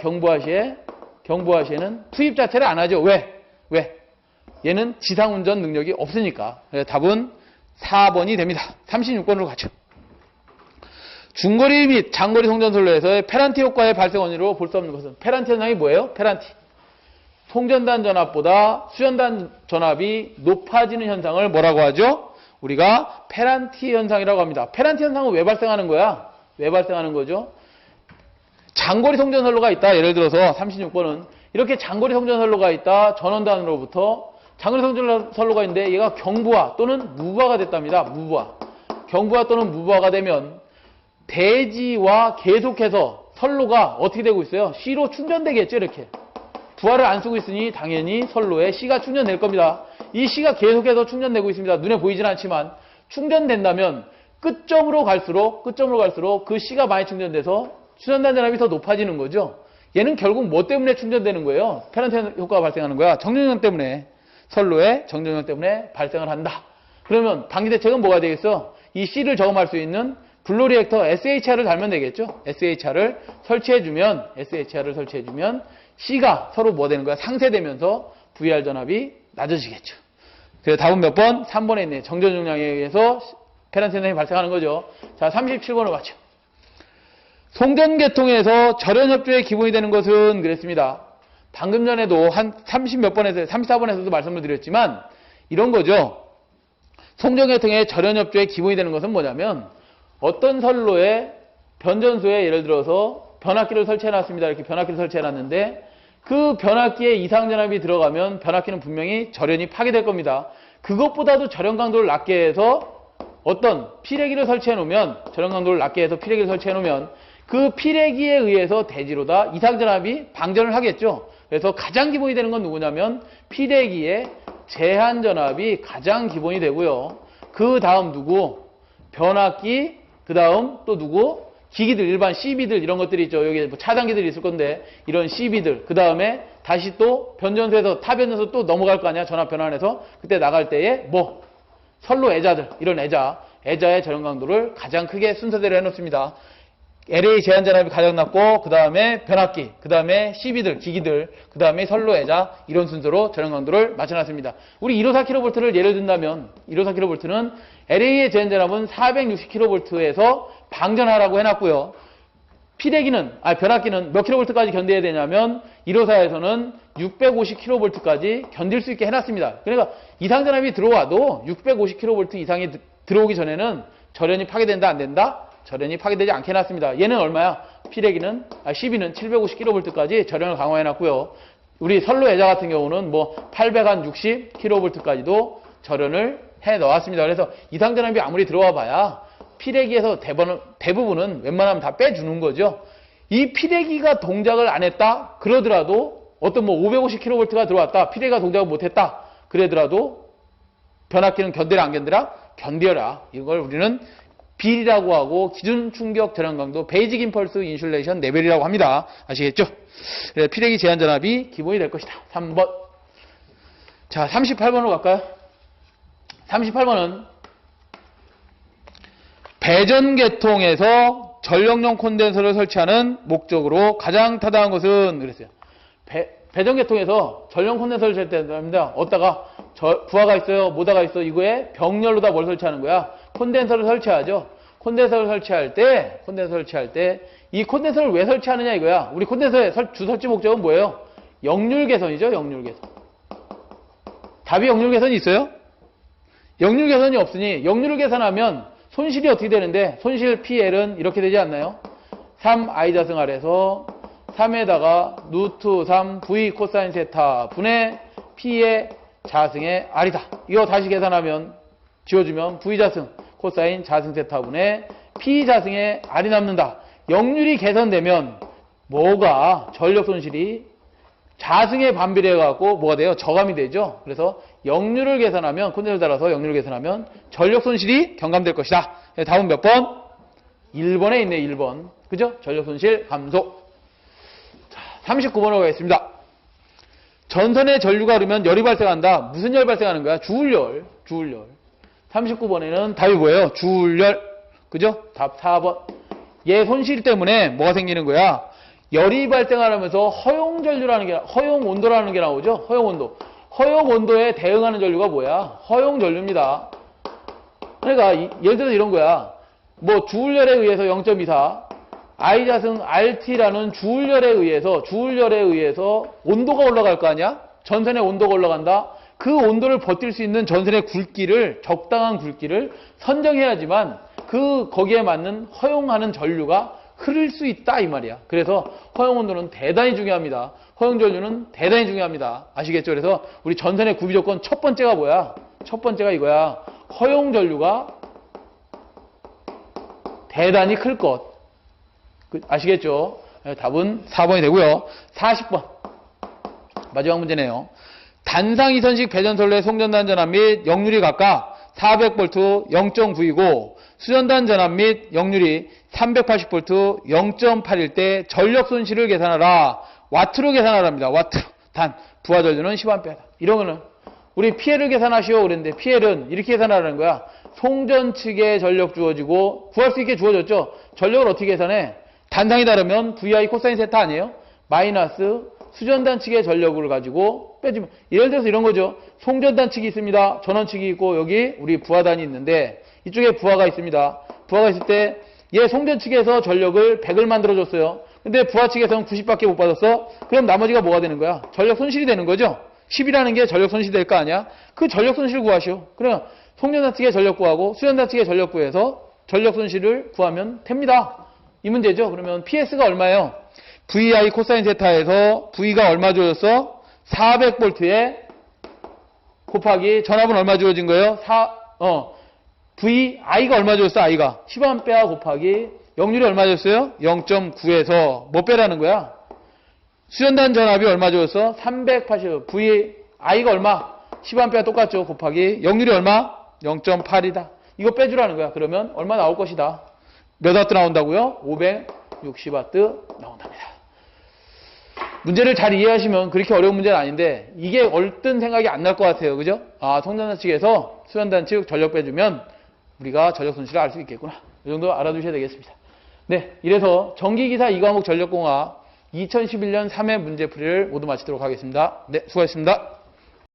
경부하시에는 투입 자체를 안 하죠. 왜? 얘는 지상운전 능력이 없으니까. 답은 4번이 됩니다. 36번으로 가죠. 중거리 및 장거리 송전선로에서의 페란티 효과의 발생 원인으로 볼 수 없는 것은 페란티 현상이 뭐예요? 페란티. 송전단 전압보다 수전단 전압이 높아지는 현상을 뭐라고 하죠? 우리가 페란티 현상이라고 합니다. 페란티 현상은 왜 발생하는 거야? 왜 발생하는 거죠? 장거리 송전선로가 있다. 예를 들어서 36번은 이렇게 장거리 송전선로가 있다. 전원단으로부터 장거리 송전선로가 있는데 얘가 경부하 또는 무부하가 됐답니다. 경부하 또는 무부하가 되면 대지와 계속해서 선로가 어떻게 되고 있어요? C로 충전되겠죠. 이렇게. 부하를 안 쓰고 있으니 당연히 선로에 C가 충전될 겁니다. 이 C가 계속해서 충전되고 있습니다. 눈에 보이진 않지만 충전된다면 끝점으로 갈수록 그 C가 많이 충전돼서 수전단 전압이 더 높아지는 거죠. 얘는 결국 뭐 때문에 충전되는 거예요? 페란티 효과가 발생하는 거야. 정전용 때문에. 선로에 정전용 때문에 발생을 한다. 그러면 방지 대책은 뭐가 되겠어? 이 C를 저감할 수 있는 블로 리액터 SHR을 달면 되겠죠. SHR을 설치해주면 C가 서로 뭐 되는 거야? 상쇄되면서 VR 전압이 낮아지겠죠. 그래서 답은 몇 번? 3번에 있네. 정전 용량에 의해서 페란티 현상이 발생하는 거죠. 자, 37번으로 가죠. 송전계통에서 절연협조의 기본이 되는 것은 그랬습니다. 방금 전에도 한 30몇 번에서 34번에서도 말씀을 드렸지만 이런 거죠. 송전계통의 절연협조의 기본이 되는 것은 뭐냐면 어떤 선로에 변전소에 예를 들어서 변압기를 설치해놨습니다. 이렇게 변압기를 설치해놨는데 그 변압기에 이상전압이 들어가면 변압기는 분명히 절연이 파괴될 겁니다. 그것보다도 절연 강도를 낮게 해서 어떤 피레기를 설치해놓으면 그 피레기에 의해서 대지로다 이상전압이 방전을 하겠죠. 그래서 가장 기본이 되는 건 누구냐면 피레기의 제한전압이 가장 기본이 되고요. 그 다음 누구? 변압기, 그 다음 또 누구? 기기들, 일반 CB들 이런 것들이 있죠. 여기 뭐 차단기들이 있을 건데 이런 CB들. 그 다음에 다시 또 변전소에서 타 변전소 또 넘어갈 거 아니야. 전압 변환해서 그때 나갈 때에 뭐 선로 애자들, 이런 애자의 절연 강도를 가장 크게 순서대로 해놓습니다. LA 제한전압이 가장 낮고 그 다음에 변압기, 그 다음에 CB들, 기기들, 그 다음에 선로 애자 이런 순서로 절연 강도를 맞춰놨습니다. 우리 154kV를 예를 든다면 154kV는 LA의 제한전압은 460kV에서 방전하라고 해놨고요. 변압기는 몇 kV까지 견뎌야 되냐면 154에서는 650kV까지 견딜 수 있게 해놨습니다. 그러니까 이상전압이 들어와도 650kV 이상이 들어오기 전에는 절연이 파괴된다 안 된다? 절연이 파괴되지 않게 해놨습니다. 얘는 얼마야? CB는 750kV까지 절연을 강화해놨고요. 우리 선로 애자 같은 경우는 뭐 860kV까지도 절연을 해놓았습니다. 그래서 이상전압이 아무리 들어와 봐야 피레기에서 대부분은 웬만하면 다 빼주는 거죠. 이 피레기가 동작을 안 했다? 그러더라도 어떤 뭐 550kV가 들어왔다. 피레기가 동작을 못했다. 그러더라도 변압기는 견뎌라 안 견뎌라? 견뎌라. 이걸 우리는 빌이라고 하고 기준 충격 절연 강도 베이직 임펄스 인슐레이션 레벨이라고 합니다. 아시겠죠? 그래서 피레기 제한 전압이 기본이 될 것이다. 3번. 자, 38번으로 갈까요? 38번은 배전계통에서 전력용 콘덴서를 설치하는 목적으로 가장 타당한 것은 그랬어요. 배전계통에서 전력 콘덴서를 설치합니다. 어디다가 부하가 있어요, 모다가 있어. 이거에 병렬로다 뭘 설치하는 거야? 콘덴서를 설치하죠. 콘덴서를 설치할 때 이 콘덴서를 왜 설치하느냐 이거야. 우리 콘덴서의 주 설치 목적은 뭐예요? 역률 개선이죠. 역률 개선. 답이 역률 개선이 있어요? 역률 개선이 없으니 역률을 계산하면 손실이 어떻게 되는데 손실 PL은 이렇게 되지 않나요? 3i 자승 R에서 3에다가 루트 3 V 코사인 세타 분의 P의 자승의 R이다. 이거 다시 계산하면 지워주면 V 자승 코사인 자승 세타 분의 P 자승의 R이 남는다. 역률이 개선되면 뭐가 전력 손실이 자승에 반비례해 갖고 뭐가 돼요? 저감이 되죠. 그래서 역률을 계산하면 콘덴서를 따라서 역률을 계산하면 전력 손실이 경감될 것이다. 답은 몇 번? 1번에 있네. 1번. 그죠? 전력 손실 감소. 자, 39번으로 가겠습니다. 전선에 전류가 흐르면 열이 발생한다. 무슨 열 발생하는 거야? 주울열. 주울열. 39번에는 답이 뭐예요? 주울열. 그죠? 답 4번. 얘 손실 때문에 뭐가 생기는 거야? 열이 발생하면서 허용 전류라는 게, 허용 온도라는 게 나오죠? 허용 온도. 허용 온도에 대응하는 전류가 뭐야? 허용 전류입니다. 그러니까 예를 들어서 이런 거야. 뭐 주울열에 의해서 0.24 I 자승 RT라는 주울열에 의해서 온도가 올라갈 거 아니야? 전선의 온도가 올라간다. 그 온도를 버틸 수 있는 전선의 굵기를, 적당한 굵기를 선정해야지만 거기에 맞는 허용하는 전류가 흐를 수 있다 이 말이야. 그래서 허용 온도는 대단히 중요합니다. 허용 전류는 대단히 중요합니다. 아시겠죠? 그래서 우리 전선의 구비 조건 첫 번째가 뭐야? 첫 번째가 이거야. 허용 전류가 대단히 클 것. 아시겠죠? 답은 4번이 되고요. 40번. 마지막 문제네요. 단상 이선식 배전선로의 송전단 전압 및 역률이 각각 400V 0.9이고 수전단 전압 및 역률이 380V 0.8일 때 전력 손실을 계산하라. 와트로 계산하랍니다. 와트로. 단 부하 전류는 10A다. 이런 거는 우리 PL을 계산하시오 그랬는데 PL은 이렇게 계산하라는 거야. 송전 측에 전력 주어지고 구할 수 있게 주어졌죠. 전력을 어떻게 계산해? 단상이 다르면 VI 코사인 세타 아니에요? 마이너스 수전단 측의 전력을 가지고 빼주면 예를 들어서 이런 거죠. 송전단 측이 있습니다. 전원 측이 있고 여기 우리 부하단이 있는데 이쪽에 부하가 있습니다. 부하가 있을 때 얘 송전 측에서 전력을 100을 만들어줬어요. 근데 부하 측에서는 90밖에 못 받았어. 그럼 나머지가 뭐가 되는 거야? 전력 손실이 되는 거죠. 10이라는 게 전력 손실이 될 거 아니야? 그 전력 손실을 구하시오. 그럼 송전단 측의 전력 구하고 수전단 측의 전력 구해서 전력 손실을 구하면 됩니다. 이 문제죠. 그러면 PS가 얼마예요? VI 코사인 세타에서 V가 얼마 주어졌어? 400V에 곱하기 전압은 얼마 주어진 거예요? VI가 얼마 주었어? I가 10A 곱하기 역률이 얼마 줬어요? 0.9에서 뭐 빼라는 거야? 수전단 전압이 얼마 주었어? 380. VI가 얼마? 10A 똑같죠? 곱하기 역률이 얼마? 0.8이다. 이거 빼주라는 거야. 그러면 얼마 나올 것이다. 몇 와트 나온다고요? 560와트 나온답니다. 문제를 잘 이해하시면 그렇게 어려운 문제는 아닌데 이게 얼뜬 생각이 안 날 것 같아요. 그죠? 아, 송전단 측에서 수전단 측 전력 빼주면 우리가 전력 손실을 알 수 있겠구나. 이 정도 알아두셔야 되겠습니다. 네, 이래서 전기기사 2과목 전력공학 2011년 3회 문제풀이를 모두 마치도록 하겠습니다. 네, 수고하셨습니다.